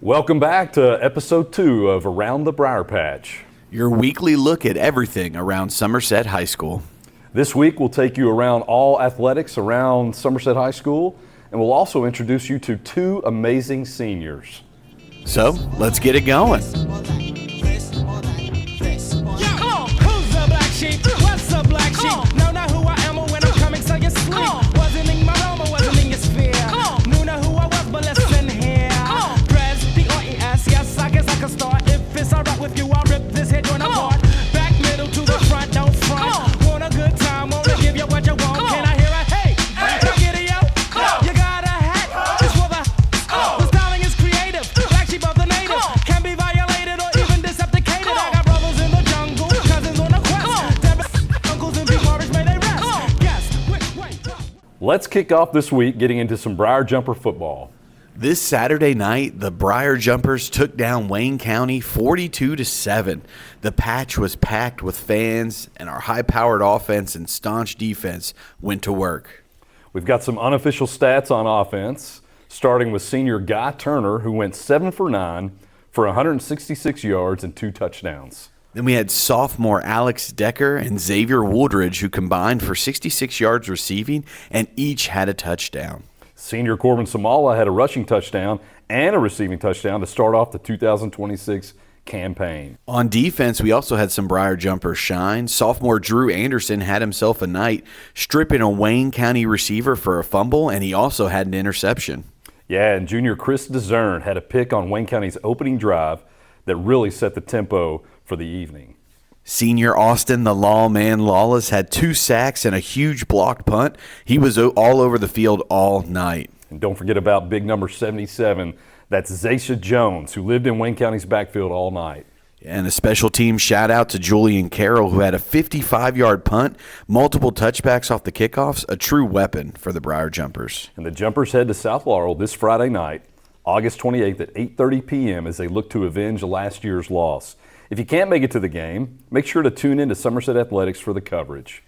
Welcome back to episode 2 of Around the Briar Patch. Your weekly look at everything around Somerset High School. This week we'll take you around all athletics around Somerset High School, and we'll also introduce you to 2 amazing seniors. So, let's get it going. Let's kick off this week getting into some Briar Jumper football. This Saturday night, the Briar Jumpers took down Wayne County 42-7. The patch was packed with fans, and our high-powered offense and staunch defense went to work. We've got some unofficial stats on offense, starting with senior Guy Turner, who went 7 for 9 for 166 yards and 2 touchdowns. Then we had sophomore Alex Decker and Xavier Wooldridge, who combined for 66 yards receiving and each had a touchdown. Senior Corbin Samala had a rushing touchdown and a receiving touchdown to start off the 2026 campaign. On defense, we also had some Briar Jumpers shine. Sophomore Drew Anderson had himself a night, stripping a Wayne County receiver for a fumble, and he also had an interception. Yeah, and junior Chris DeZern had a pick on Wayne County's opening drive that really set the tempo for the evening. Senior Austin, the lawman Lawless, had 2 sacks and a huge blocked punt. He was all over the field all night. And don't forget about big number 77. That's Zaisha Jones, who lived in Wayne County's backfield all night. And a special team shout out to Julian Carroll, who had a 55-yard punt, multiple touchbacks off the kickoffs, a true weapon for the Briar Jumpers. And the Jumpers head to South Laurel this Friday night, August 28th at 8:30 p.m. as they look to avenge last year's loss. If you can't make it to the game, make sure to tune in to Somerset Athletics for the coverage.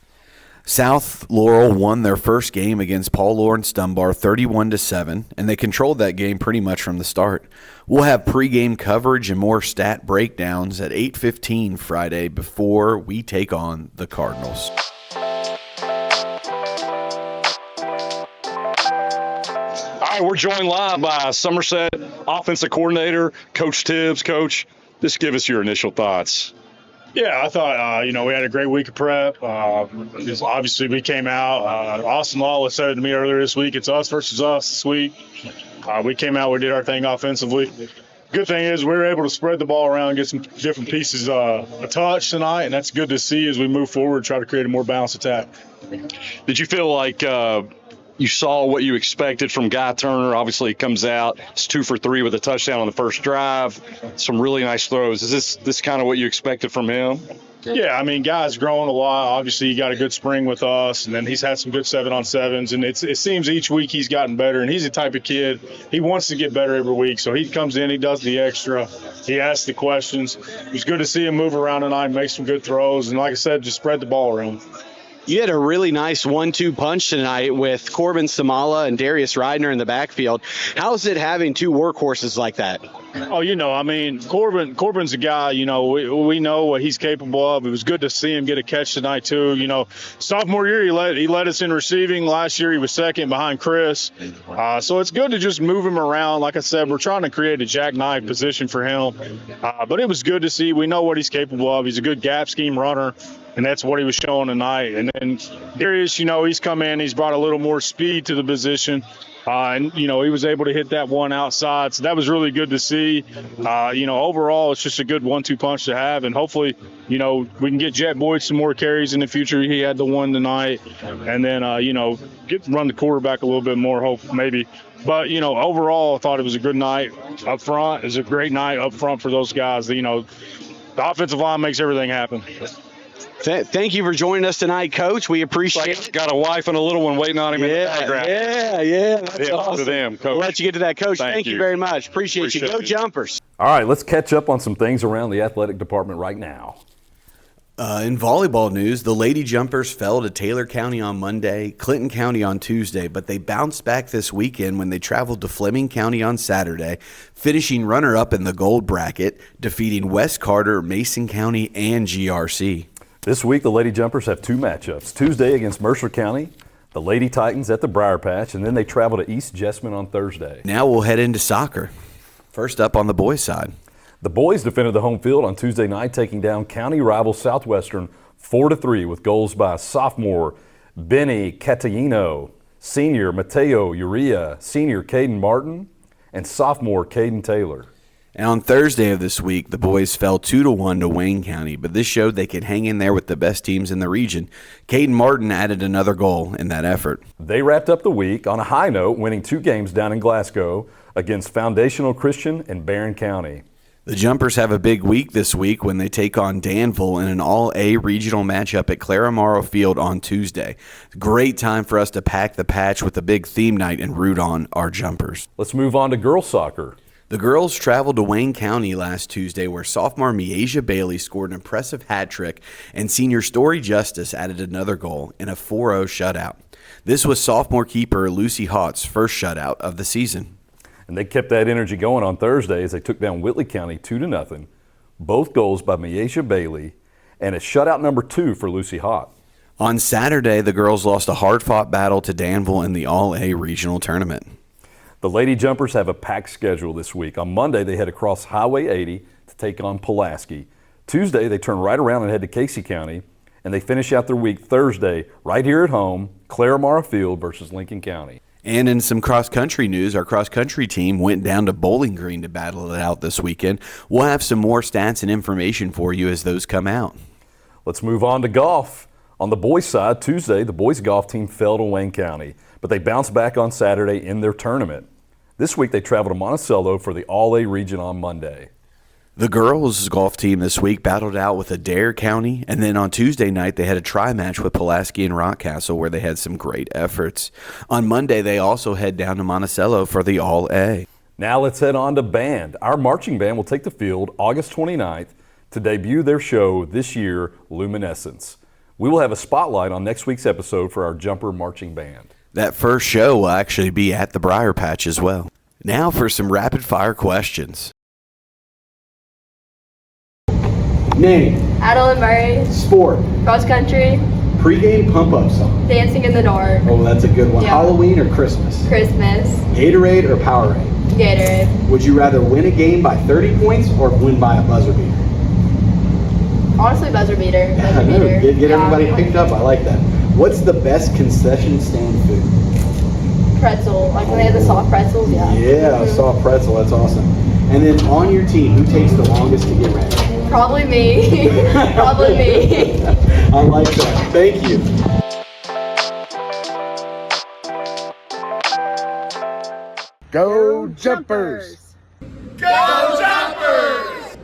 South Laurel won their first game against Paul Lawrence Dunbar 31-7, and they controlled that game pretty much from the start. We'll have pregame coverage and more stat breakdowns at 8:15 Friday before we take on the Cardinals. All right, we're joined live by Somerset offensive coordinator, Coach Tibs. Coach, just give us your initial thoughts. Yeah, I thought, we had a great week of prep. Obviously, we came out. Austin Lawless said it to me earlier this week. It's us versus us this week. We came out, we did our thing offensively. Good thing is we were able to spread the ball around, get some different pieces a touch tonight, and that's good to see as we move forward, try to create a more balanced attack. Did you feel like you saw what you expected from Guy Turner? Obviously, he comes out, it's 2 for 3 with a touchdown on the first drive. Some really nice throws. Is this kind of what you expected from him? Yeah, I mean, Guy's grown a lot. Obviously, he got a good spring with us, and then he's had some good 7-on-7s, and it seems each week he's gotten better, and he's the type of kid, he wants to get better every week. So he comes in, he does the extra, he asks the questions. It was good to see him move around tonight, make some good throws, and like I said, just spread the ball around. You had a really nice 1-2 punch tonight with Corbin Samala and Darius Ridner in the backfield. How's it having 2 workhorses like that? Oh, Corbin's a guy, we know what he's capable of. It was good to see him get a catch tonight, too. Sophomore year, he led us in receiving. Last year, he was second behind Chris. So it's good to just move him around. Like I said, we're trying to create a jackknife position for him. But it was good to see. We know what he's capable of. He's a good gap scheme runner, and that's what he was showing tonight. And then Darius, he's come in. He's brought a little more speed to the position. And he was able to hit that one outside. So that was really good to see. Overall, it's just a good 1-2 punch to have. And hopefully, we can get Jet Boyd some more carries in the future. He had the one tonight. And then, run the quarterback a little bit more, maybe. But, overall, I thought it was a good night up front. It was a great night up front for those guys. The offensive line makes everything happen. Thank you for joining us tonight, Coach. We appreciate it. Got a wife and a little one waiting on him in the background. Yeah. That's awesome. To them, Coach. We'll let you get to that, Coach. Thank you very much. Appreciate you. Go you. Jumpers. All right, let's catch up on some things around the athletic department right now. In volleyball news, the Lady Jumpers fell to Taylor County on Monday, Clinton County on Tuesday, but they bounced back this weekend when they traveled to Fleming County on Saturday, finishing runner-up in the gold bracket, defeating West Carter, Mason County, and GRC. This week, the Lady Jumpers have two matchups. Tuesday against Mercer County, the Lady Titans at the Briar Patch, and then they travel to East Jessamine on Thursday. Now we'll head into soccer. First up on the boys' side. The boys defended the home field on Tuesday night, taking down county rival Southwestern 4-3 with goals by sophomore Benny Catalino, senior Mateo Uria, senior Caden Martin, and sophomore Caden Taylor. And on Thursday of this week, the boys fell 2-1 to Wayne County, but this showed they could hang in there with the best teams in the region. Caden Martin added another goal in that effort. They wrapped up the week on a high note, winning 2 games down in Glasgow against Foundational Christian and Barron County. The Jumpers have a big week this week when they take on Danville in an all-A regional matchup at Claramaro Field on Tuesday. Great time for us to pack the patch with a big theme night and root on our Jumpers. Let's move on to girls soccer. The girls traveled to Wayne County last Tuesday where sophomore Miasia Bailey scored an impressive hat trick and senior Story Justice added another goal in a 4-0 shutout. This was sophomore keeper Lucy Haught's first shutout of the season. And they kept that energy going on Thursday as they took down Whitley County 2-0. Both goals by Miasia Bailey and a shutout number 2 for Lucy Haught. On Saturday, the girls lost a hard-fought battle to Danville in the All-A regional tournament. The Lady Jumpers have a packed schedule this week. On Monday, they head across Highway 80 to take on Pulaski. Tuesday, they turn right around and head to Casey County. And they finish out their week Thursday right here at home, Claramaro Field versus Lincoln County. And in some cross-country news, our cross-country team went down to Bowling Green to battle it out this weekend. We'll have some more stats and information for you as those come out. Let's move on to golf. On the boys' side, Tuesday, the boys' golf team fell to Wayne County, but they bounced back on Saturday in their tournament. This week, they travel to Monticello for the All-A region on Monday. The girls' golf team this week battled out with Adair County, and then on Tuesday night they had a tri-match with Pulaski and Rockcastle where they had some great efforts. On Monday, they also head down to Monticello for the All-A. Now let's head on to band. Our marching band will take the field August 29th to debut their show this year, Luminescence. We will have a spotlight on next week's episode for our Jumper Marching Band. That first show will actually be at the Briar Patch as well. Now for some rapid-fire questions. Name. Adeline Murray. Sport. Cross country. Pre-game pump-up song. Dancing in the dark. Oh, that's a good one. Yeah. Halloween or Christmas? Christmas. Gatorade or Powerade? Gatorade. Would you rather win a game by 30 points or win by a buzzer beater? Honestly, buzzer beater. Buzzer No, beater. get Yeah. everybody picked up. I like that. What's the best concession stand food? Pretzel. Like when they have the soft pretzels. Yeah. Yeah, a soft pretzel. That's awesome. And then on your team, who takes the longest to get ready? Probably me. Probably me. I like that. Thank you. Go Jumpers! Go Jumpers!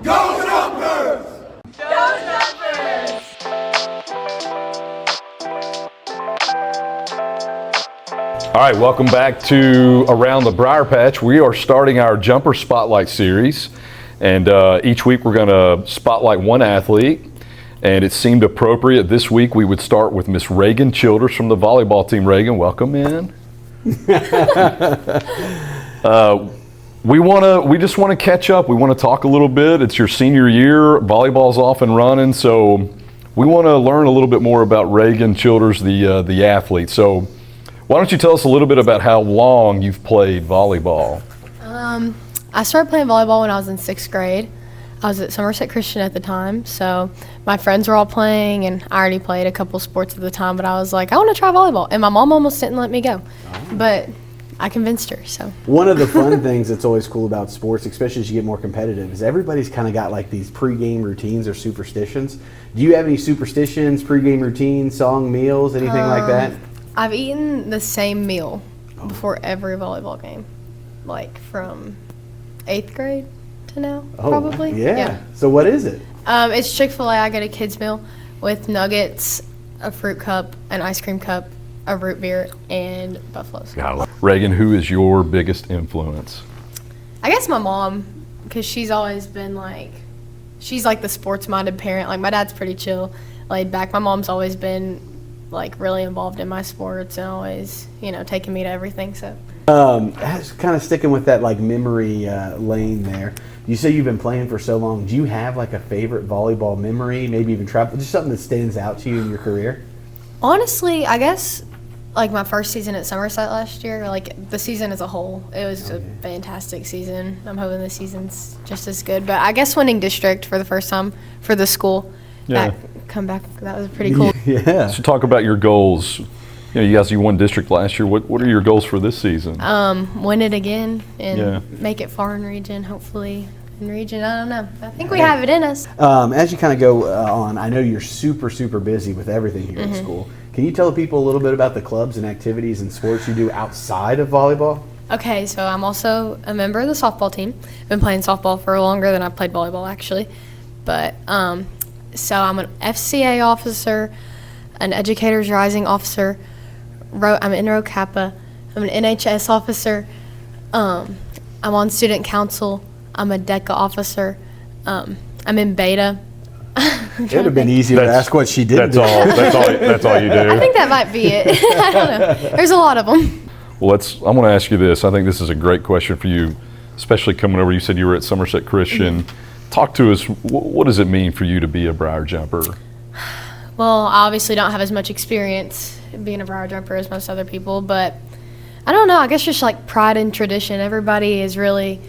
Go Jumpers! Go Jumpers! All right, welcome back to Around the Briar Patch. We are starting our Jumper Spotlight series. And each week we're going to spotlight one athlete. And it seemed appropriate this week we would start with Miss Reagan Childers from the volleyball team. Reagan, welcome in. We just want to catch up. We want to talk a little bit. It's your senior year. Volleyball's off and running. So we want to learn a little bit more about Reagan Childers, the athlete. So why don't you tell us a little bit about how long you've played volleyball? I started playing volleyball when I was in 6th grade. I was at Somerset Christian at the time, so my friends were all playing, and I already played a couple sports at the time, but I was like, I want to try volleyball, and my mom almost didn't let me go, but I convinced her, so. One of the fun things that's always cool about sports, especially as you get more competitive, is everybody's kind of got like these pregame routines or superstitions. Do you have any superstitions, pregame routines, song, meals, anything like that? I've eaten the same meal before every volleyball game, like from 8th grade to now, probably. Yeah. So what is it? It's Chick-fil-A. I get a kid's meal with nuggets, a fruit cup, an ice cream cup, a root beer, and Buffalo's. Reagan, who is your biggest influence? I guess my mom, because she's always been like she's like the sports-minded parent. Like my dad's pretty chill, laid back. My mom's always been like really involved in my sports and always, taking me to everything. So kind of sticking with that like memory lane there. You say you've been playing for so long. Do you have like a favorite volleyball memory? Maybe even travel, just something that stands out to you in your career? Honestly, I guess like my first season at Somerset last year, like the season as a whole, it was a fantastic season. I'm hoping this season's just as good. But I guess winning district for the first time for the school, that was pretty cool. Yeah. So talk about your goals. You won district last year. What are your goals for this season? Win it again and make it far in region, hopefully. In region, I don't know. I think we have it in us. As you kind of go on, I know you're super, super busy with everything here at school. Can you tell people a little bit about the clubs and activities and sports you do outside of volleyball? Okay, so I'm also a member of the softball team. I've been playing softball for longer than I've played volleyball, actually. But so I'm an FCA officer, an Educators Rising officer. I'm in Rho Kappa. I'm an NHS officer. I'm on student council. I'm a DECA officer. I'm in Beta. It would have been easy to ask what she did. That's all you do. I think that might be it. I don't know. There's a lot of them. Well, I'm going to ask you this. I think this is a great question for you, especially coming over. You said you were at Somerset Christian. Talk to us. What does it mean for you to be a Briar jumper? Well, I obviously don't have as much experience being a Briar jumper as most other people, but I don't know. I guess just like pride and tradition. Everybody is really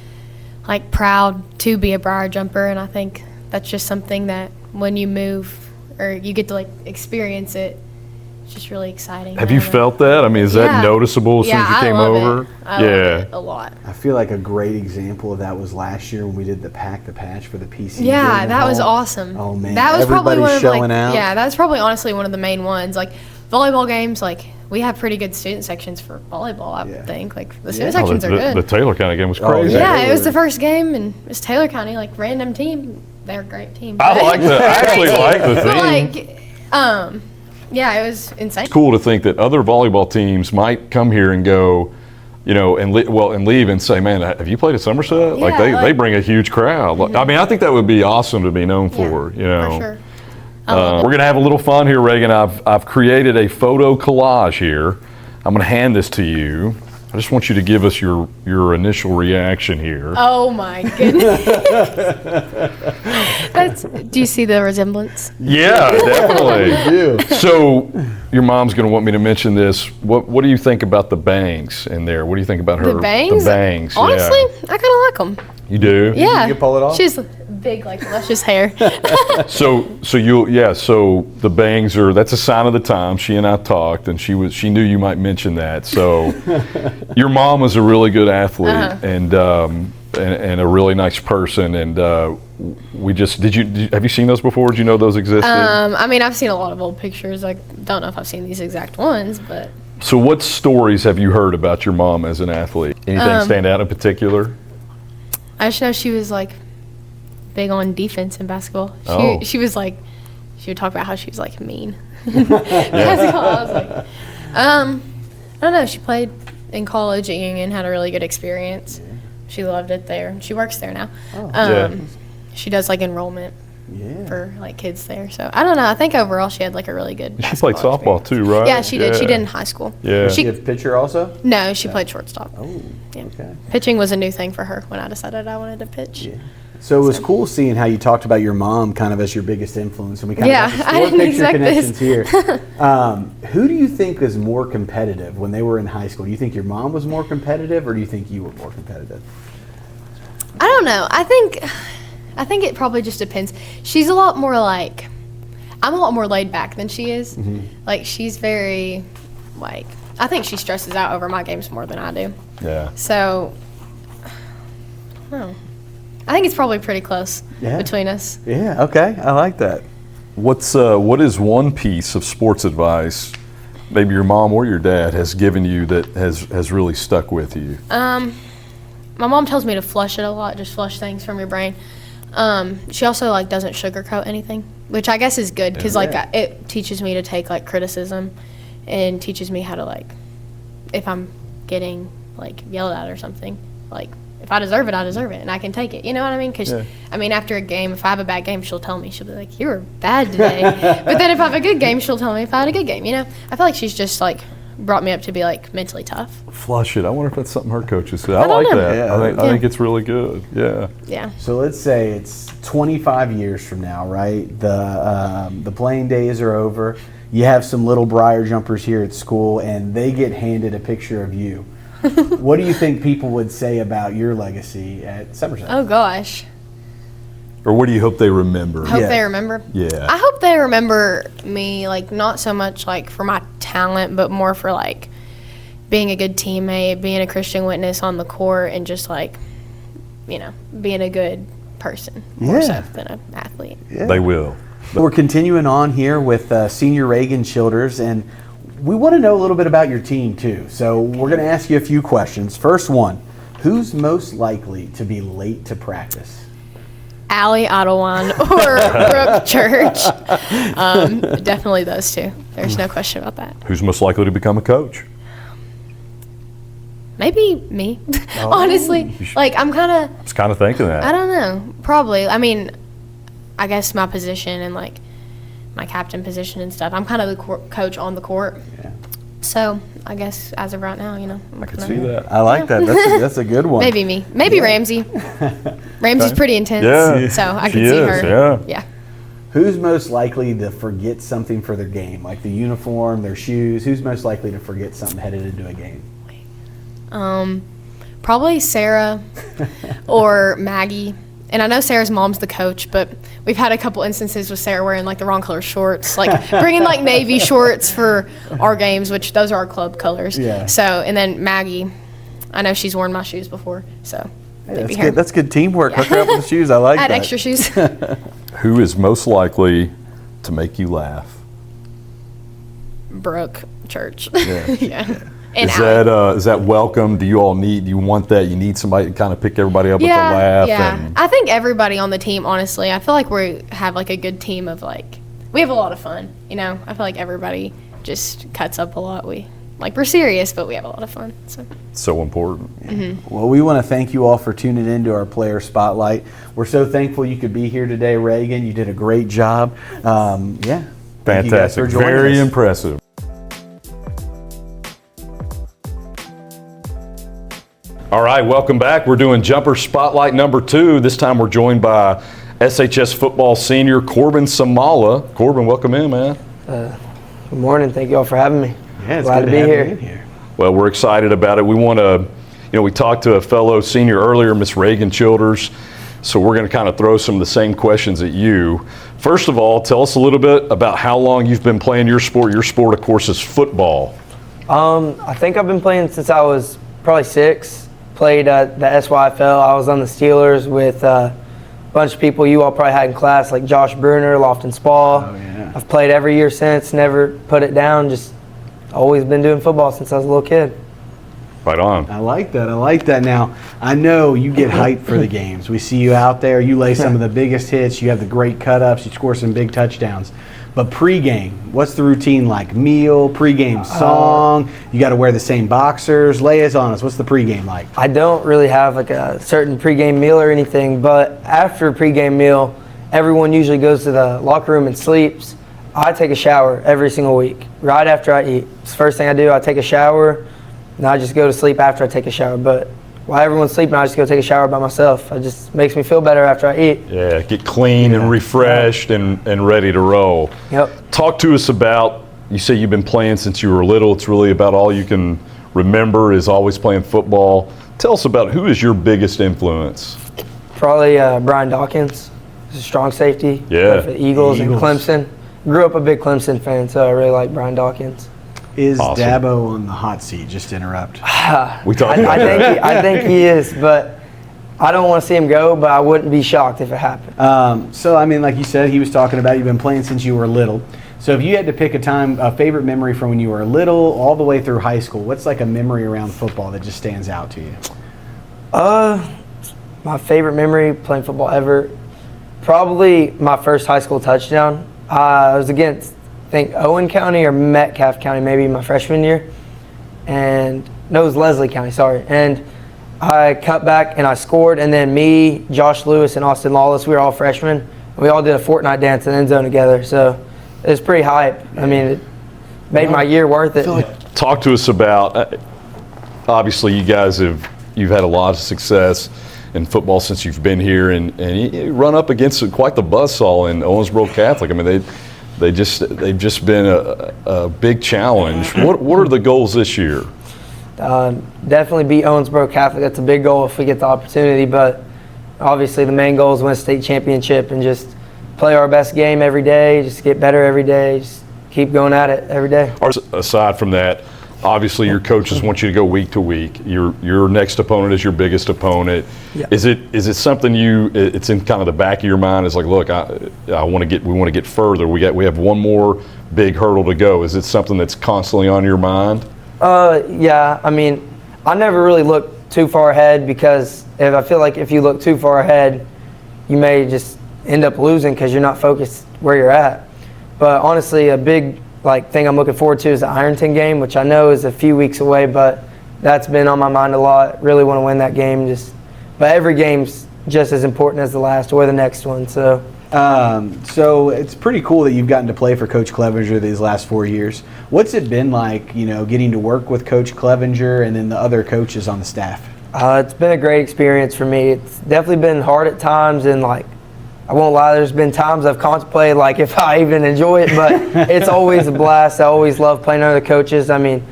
like proud to be a Briar jumper, and I think that's just something that when you move or you get to like experience it, it's just really exciting. Have you felt that? I mean, is that noticeable as soon as you came over? I love it a lot. I feel like a great example of that was last year when we did the Pack the Patch for the PC. Yeah, that was awesome. Oh man, that was probably one of showing out. Yeah, that was probably honestly one of the main ones. Like volleyball games, like we have pretty good student sections for volleyball. I would think like the student sections are good. The Taylor County game was crazy. Yeah, it was the first game, and it was Taylor County, like random team. They're a great team. I actually like the team. Yeah, it was insane. It's cool to think that other volleyball teams might come here and go, and leave and say, man, have you played at Somerset? Yeah, they bring a huge crowd. I mean, I think that would be awesome to be known for. For sure. We're going to have a little fun here, Reagan. I've created a photo collage here. I'm going to hand this to you. I just want you to give us your initial reaction here. Oh my goodness. Do you see the resemblance? Yeah, definitely. So your mom's going to want me to mention this. What do you think about the bangs in there? What do you think about her? The bangs? The bangs. Honestly, I kind of like them. You do? Yeah. You can pull it off? She's big, like luscious hair. So the bangs that's a sign of the time. She and I talked, and she knew you might mention that. So your mom was a really good athlete and a really nice person. And have you seen those before? Did you know those existed? I mean, I've seen a lot of old pictures. I don't know if I've seen these exact ones, but. So what stories have you heard about your mom as an athlete? Anything stand out in particular? I just know she was like big on defense in basketball. She was like, she would talk about how she was like mean. Basketball. I was like, I don't know. She played in college at Union, had a really good experience. She loved it there. She works there now. She does like enrollment for like kids there. So I don't know. I think overall she had like a really good. She played softball too, right? Yeah, she did. She did in high school. Yeah. She a pitcher also? No, she played shortstop. Oh, yeah. Okay. Pitching was a new thing for her when I decided I wanted to pitch. Yeah. So it was cool seeing how you talked about your mom kind of as your biggest influence, and we kind of got I the didn't picture expect connections this. here. Who do you think is more competitive when they were in high school? Do you think your mom was more competitive, or do you think you were more competitive? I don't know. I think it probably just depends. She's a lot more like, I'm a lot more laid back than she is. Mm-hmm. Like she's very, like, I think she stresses out over my games more than I do. Yeah. So, I don't know. I think it's probably pretty close between us. Yeah, okay. I like that. What is one piece of sports advice maybe your mom or your dad has given you that has really stuck with you? My mom tells me to flush it a lot, just flush things from your brain. She also like doesn't sugarcoat anything, which I guess is good because it teaches me to take like criticism and teaches me how to like, if I'm getting like yelled at or something, like if I deserve it, I deserve it, and I can take it. You know what I mean? Because, I mean, after a game, if I have a bad game, she'll tell me. She'll be like, you were bad today. But then if I have a good game, she'll tell me if I had a good game, you know? I feel like she's just, like, brought me up to be, like, mentally tough. Flush it. I wonder if that's something her coaches say. I don't like know. that. Yeah. I think it's really good. Yeah. Yeah. So let's say it's 25 years from now, right? The playing days are over. You have some little Briar jumpers here at school, and they get handed a picture of you. What do you think people would say about your legacy at Somerset? Oh, gosh. Or what do you hope they remember? Hope they remember. Yeah. I hope they remember me, like, not so much, like, for my talent, but more for, like, being a good teammate, being a Christian witness on the court, and just, like, you know, being a good person more so than an athlete. Yeah. They will. We're continuing on here with senior Reagan Childers, and we want to know a little bit about your team, too. So we're going to ask you a few questions. First one, who's most likely to be late to practice? Allie Ottawan or Brooke Church. Definitely those two. There's no question about that. Who's most likely to become a coach? Maybe me, honestly. Like, I'm kind of, I was kind of thinking that. I don't know. Probably. I mean, I guess my position and, like, my captain position and stuff, I'm kind of the coach on the court. Yeah. So, I guess as of right now, you know. I can see that. I like that. That's a good one. Maybe me. Maybe Ramsey. Ramsey's pretty intense. Yeah. So, I She could see is, her. yeah. Who's most likely to forget something for their game, like the uniform, their shoes? Who's most likely to forget something headed into a game? Probably Sarah or Maggie. And I know Sarah's mom's the coach, but we've had a couple instances with Sarah wearing, like, the wrong color shorts, like bringing, like, navy shorts for our games, which those are our club colors. Yeah. So, and then Maggie, I know she's worn my shoes before, so Hey, maybe that's her. good. That's good teamwork. Hook her up with the shoes. I like Add that. extra shoes. Who is most likely to make you laugh? Brooke Church. Yeah. Yeah. And Allie. Is that welcome? Do you want that? You need somebody to kind of pick everybody up with a laugh? Yeah. And I think everybody on the team, honestly, I feel like we have, like, a good team of, like, we have a lot of fun, you know? I feel like everybody just cuts up a lot. We're serious, but we have a lot of fun. so important. Well, we want to thank you all for tuning in to our Player Spotlight. We're so thankful you could be here today, Reagan. You did a great job. Thank you guys for Fantastic. joining Very us. impressive. All right, welcome back. We're doing Jumper Spotlight number 2. This time we're joined by SHS football senior Corbin Samala. Corbin, welcome in, man. Good morning. Thank you all for having me. Yeah, it's Glad good to be have you here. in here. Well, we're excited about it. We want to, we talked to a fellow senior earlier, Miss Reagan Childers, so we're going to kind of throw some of the same questions at you. First of all, tell us a little bit about how long you've been playing your sport. Your sport, of course, is football. I think I've been playing since I was probably 6. Played at the SYFL. I was on the Steelers with a bunch of people you all probably had in class, like Josh Bruner, Lofton Spall. Oh, yeah. I've played every year since, never put it down, just always been doing football since I was a little kid. Right on. I like that. I like that. Now, I know you get hyped for the games. We see you out there. You lay some of the biggest hits. You have the great cut-ups. You score some big touchdowns. But pregame, what's the routine like? Meal, pregame song? You got to wear the same boxers. Lay us on us. What's the pregame like? I don't really have like a certain pregame meal or anything, but after a pregame meal, everyone usually goes to the locker room and sleeps. I take a shower every single week, right after I eat. It's the first thing I do. I take a shower, and I just go to sleep after I take a shower. But while everyone's sleeping, I just go take a shower by myself. It just makes me feel better after I eat. Yeah, get clean and refreshed and ready to roll. Yep. Talk to us about, you say you've been playing since you were little. It's really about all you can remember is always playing football. Tell us about who is your biggest influence? Probably Brian Dawkins. He's a strong safety. Yeah. For the Eagles and Eagles. Clemson. Grew up a big Clemson fan, so I really like Brian Dawkins. Is Awesome. Dabo on the hot seat? Just to interrupt. We talked about that. I think he is, but I don't want to see him go, but I wouldn't be shocked if it happened. So, I mean, like you said, he was talking about you've been playing since you were little. So if you had to pick a favorite memory from when you were little all the way through high school, what's like a memory around football that just stands out to you? My favorite memory playing football ever, probably my first high school touchdown. I was against, I think, Owen County or Metcalfe County, maybe my freshman year. And no, it was Leslie County, sorry. And I cut back and I scored, and then me, Josh Lewis, and Austin Lawless, we were all freshmen. We all did a Fortnite dance in the end zone together, so it was pretty hype. I mean, it made my year worth it. Talk to us about, obviously you guys you've had a lot of success in football since you've been here, and you run up against quite the buzzsaw in Owensboro Catholic. I mean, they've just been a big challenge. What are the goals this year? Definitely beat Owensboro Catholic. That's a big goal if we get the opportunity, but obviously the main goal is win a state championship and just play our best game every day, just get better every day, just keep going at it every day. Aside from that, obviously your coaches want you to go week to week. Your next opponent is your biggest opponent. Yeah. Is it something it's in kind of the back of your mind? It's like, look, we want to get further. We have one more big hurdle to go. Is it something that's constantly on your mind? Yeah, I mean, I never really look too far ahead, because I feel like if you look too far ahead, you may just end up losing because you're not focused where you're at. But honestly, a big thing I'm looking forward to is the Ironton game, which I know is a few weeks away, but that's been on my mind a lot. Really want to win that game. But every game's just as important as the last or the next one. So it's pretty cool that you've gotten to play for Coach Clevenger these last 4 years. What's it been like, getting to work with Coach Clevenger and then the other coaches on the staff? It's been a great experience for me. It's definitely been hard at times, and I won't lie, there's been times I've contemplated if I even enjoy it, but it's always a blast. I always love playing under the coaches. I mean,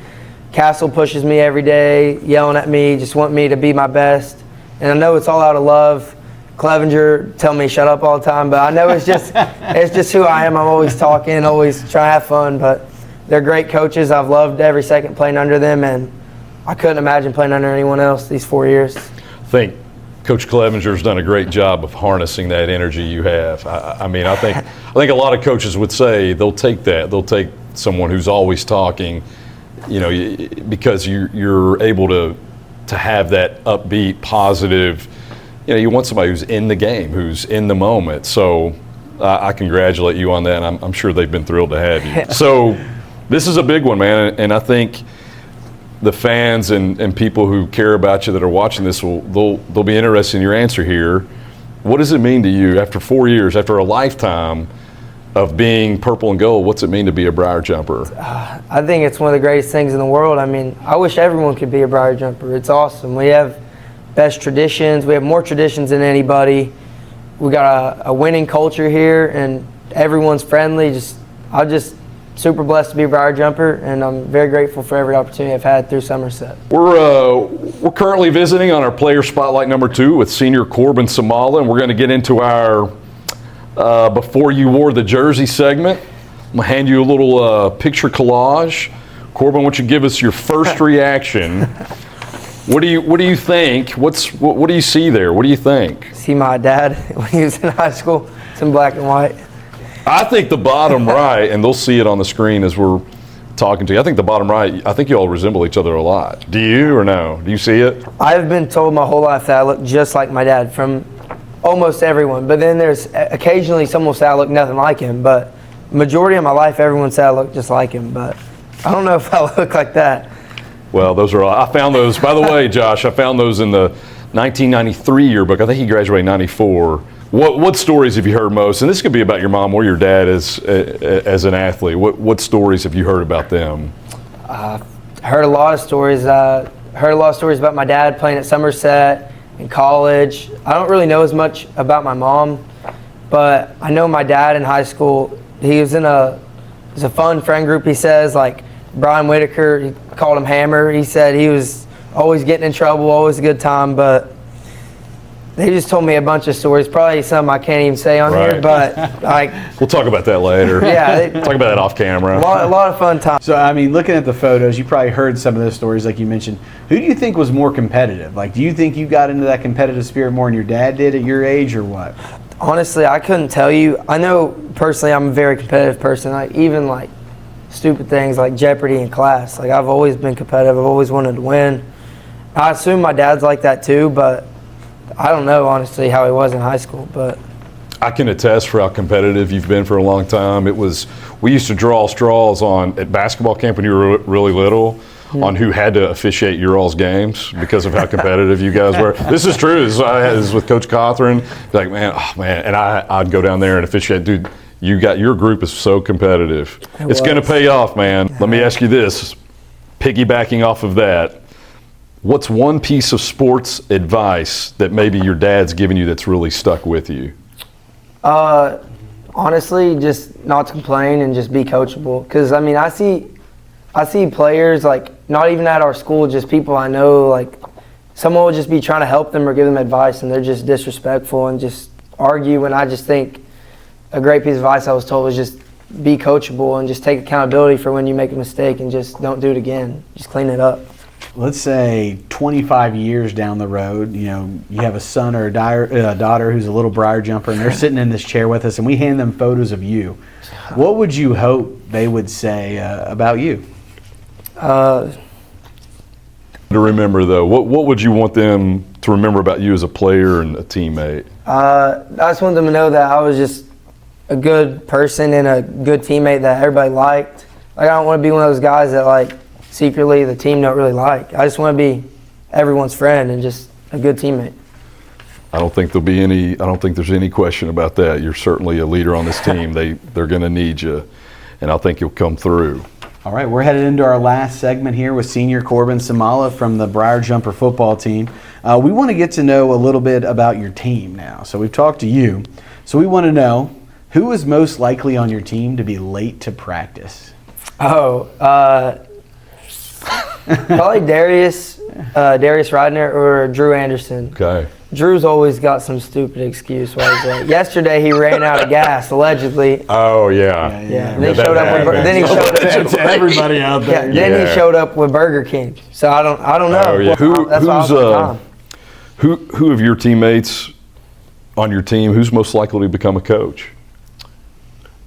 Castle pushes me every day, yelling at me, just want me to be my best. And I know it's all out of love. Clevenger tell me shut up all the time, but I know it's just who I am. I'm always talking, always trying to have fun, but they're great coaches. I've loved every second playing under them, and I couldn't imagine playing under anyone else these 4 years. I think Coach Clevenger's done a great job of harnessing that energy you have. I think a lot of coaches would say they'll take that. They'll take someone who's always talking, because you're able to have that upbeat, positive. You want somebody who's in the game, who's in the moment. So I congratulate you on that. I'm sure they've been thrilled to have you. So this is a big one, man, and I think the fans and people who care about you that are watching this they'll be interested in your answer here. What does it mean to you after 4 years, after a lifetime of being purple and gold? What's it mean to be a Briar jumper? I think it's one of the greatest things in the world. I mean, I wish everyone could be a Briar jumper. It's awesome. We have best traditions. We have more traditions than anybody. We got a winning culture here, and everyone's friendly. I'm just super blessed to be a Briar jumper, and I'm very grateful for every opportunity I've had through Somerset. We're currently visiting on our player spotlight number 2 with senior Corbin Samala, and we're going to get into our before you wore the jersey segment. I'm going to hand you a little picture collage. Corbin, why don't you give us your first reaction? What do you think? What do you see there? What do you think? See my dad when he was in high school. It's in black and white. I think the bottom right, and they'll see it on the screen as we're talking to you. I think the bottom right, I think you all resemble each other a lot. Do you or no? Do you see it? I've been told my whole life that I look just like my dad from almost everyone. But then there's occasionally someone will say I look nothing like him. But majority of my life, everyone said I look just like him. But I don't know if I look like that. Well, I found those, by the way, Josh, I found those in the 1993 yearbook. I think he graduated in 94. What stories have you heard most? And this could be about your mom or your dad as an athlete. What stories have you heard about them? Heard a lot of stories. Heard a lot of stories about my dad playing at Somerset in college. I don't really know as much about my mom, but I know my dad in high school, he was in a fun friend group, he says, Brian Whitaker, he called him Hammer. He said he was always getting in trouble, always a good time, but they just told me a bunch of stories, probably some I can't even say on here, but we'll talk about that later. Yeah. Talk about that off camera. A lot of fun times. So, I mean, looking at the photos, you probably heard some of those stories like you mentioned. Who do you think was more competitive? Do you think you got into that competitive spirit more than your dad did at your age, or what? Honestly, I couldn't tell you. I know personally I'm a very competitive person. Even stupid things like Jeopardy in class. I've always been competitive. I've always wanted to win. I assume my dad's like that too, but I don't know honestly how he was in high school. But I can attest for how competitive you've been for a long time. We used to draw straws at basketball camp when you were really little on who had to officiate your all's games because of how competitive you guys were. This is true. This is with Coach Cothran. Like, man, and I'd go down there and officiate. Dude, your group is so competitive. It's going to pay off, man. Let me ask you this, piggybacking off of that, what's one piece of sports advice that maybe your dad's given you that's really stuck with you? Honestly, just not to complain and just be coachable. Because, I mean, I see players, like, not even at our school, just people I know, like, someone will just be trying to help them or give them advice, and they're just disrespectful and just argue. And I just think a great piece of advice I was told was just be coachable and just take accountability for when you make a mistake and just don't do it again. Just clean it up. Let's say 25 years down the road, you know, you have a son or a daughter who's a little Briar jumper, and they're sitting in this chair with us, and we hand them photos of you. What would you hope they would say about you? To remember, though, what would you want them to remember about you as a player and a teammate? I just want them to know that I was just a good person and a good teammate that everybody liked. Like, I don't want to be one of those guys that, like, secretly the team don't really like. I just want to be everyone's friend and just a good teammate. I don't think there's any question about that. You're certainly a leader on this team. They're going to need you, and I think you'll come through. All right, we're headed into our last segment here with senior Corbin Samala from the Briar Jumper football team. We want to get to know a little bit about your team now. So we've talked to you. So we want to know, who is most likely on your team to be late to practice? Probably Darius Rydner or Drew Anderson. Okay. Drew's always got some stupid excuse why he's late. Yesterday he ran out of gas, allegedly. Oh, yeah. And then he showed up with everybody out there. Then he showed up with Burger King. So I don't know. Oh, yeah. Who of your teammates on your team, who's most likely to become a coach?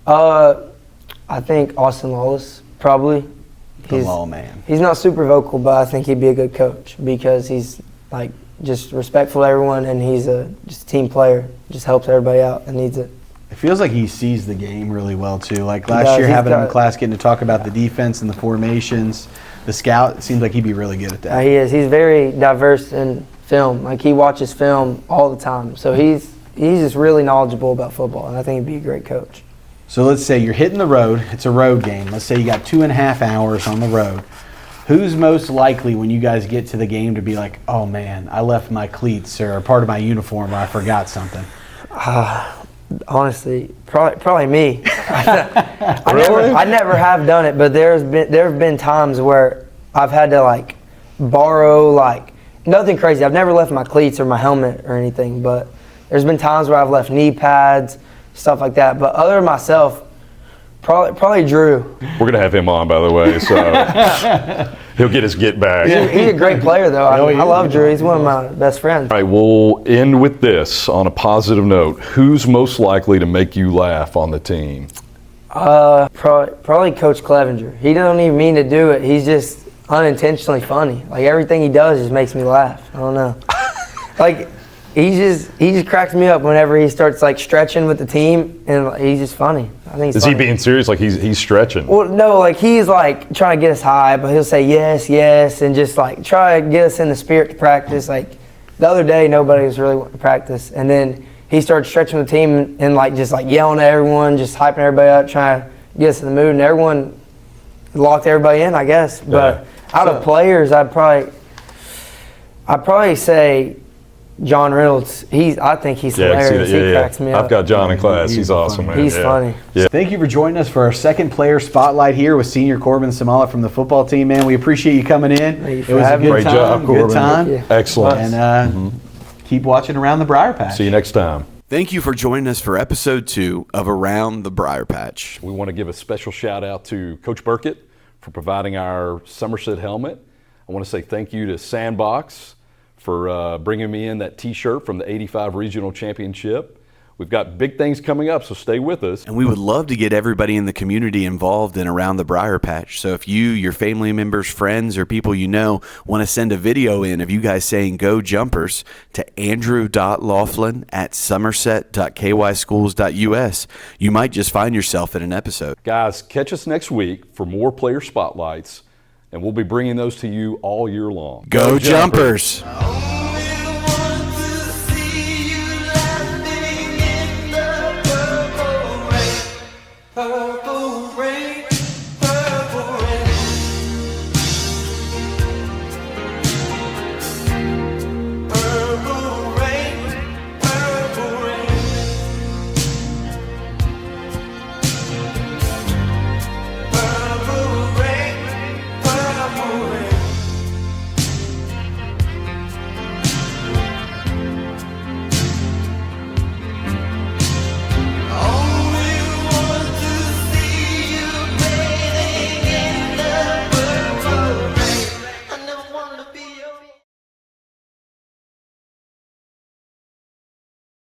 I think Austin Lawless, probably. The law man. He's not super vocal, but I think he'd be a good coach because he's like just respectful to everyone, and he's just a team player. Just helps everybody out that needs it. It feels like he sees the game really well too. Like last year, having him in class, getting to talk about the defense and the formations, the scout. It seems like he'd be really good at that. He is. He's very diverse in film. Like, he watches film all the time, so he's just really knowledgeable about football, and I think he'd be a great coach. So let's say you're hitting the road. It's a road game. Let's say you got 2.5 hours on the road. Who's most likely when you guys get to the game to be like, oh man, I left my cleats or part of my uniform or I forgot something? Honestly, probably me. I never have done it, but there have been times where I've had to like borrow, like, nothing crazy. I've never left my cleats or my helmet or anything, but there's been times where I've left knee pads, stuff like that. But other than myself, probably Drew. We're going to have him on, by the way, so he'll get his get back. He's a great player, though. I love Drew. He's one of my best friends. All right, we'll end with this on a positive note. Who's most likely to make you laugh on the team? Probably Coach Clevenger. He don't even mean to do it. He's just unintentionally funny. Like, everything he does just makes me laugh. I don't know. Like, he just cracks me up whenever he starts like stretching with the team, and he's just funny. I think. Is he being serious? Like he's stretching? Well, no, like he's like trying to get us high, but he'll say yes, and just like try to get us in the spirit to practice. Like the other day, nobody was really wanting to practice, and then he started stretching the team and like just like yelling at everyone, just hyping everybody up, trying to get us in the mood, and everyone locked everybody in, I guess. But out of players, I'd probably say John Reynolds. I think he's hilarious. He cracks me up. I've got John in class. He's awesome, man. He's funny. Yeah. Thank you for joining us for our second player spotlight here with senior Corbin Samala from the football team, man. We appreciate you coming in. Thank you for it was a good Great time. job, Corbin. Good time. Yeah. Excellent. And keep watching Around the Briar Patch. See you next time. Thank you for joining us for episode 2 of Around the Briar Patch. We want to give a special shout out to Coach Burkett for providing our Somerset helmet. I want to say thank you to Sandbox for bringing me in that T-shirt from the 85 Regional Championship. We've got big things coming up, so stay with us. And we would love to get everybody in the community involved in Around the Briar Patch. So if you, your family members, friends, or people you know want to send a video in of you guys saying "Go Jumpers" to andrew.laughlin@somerset.kyschools.us, you might just find yourself in an episode. Guys, catch us next week for more player spotlights. and we'll be bringing those to you all year long. Go Jumpers!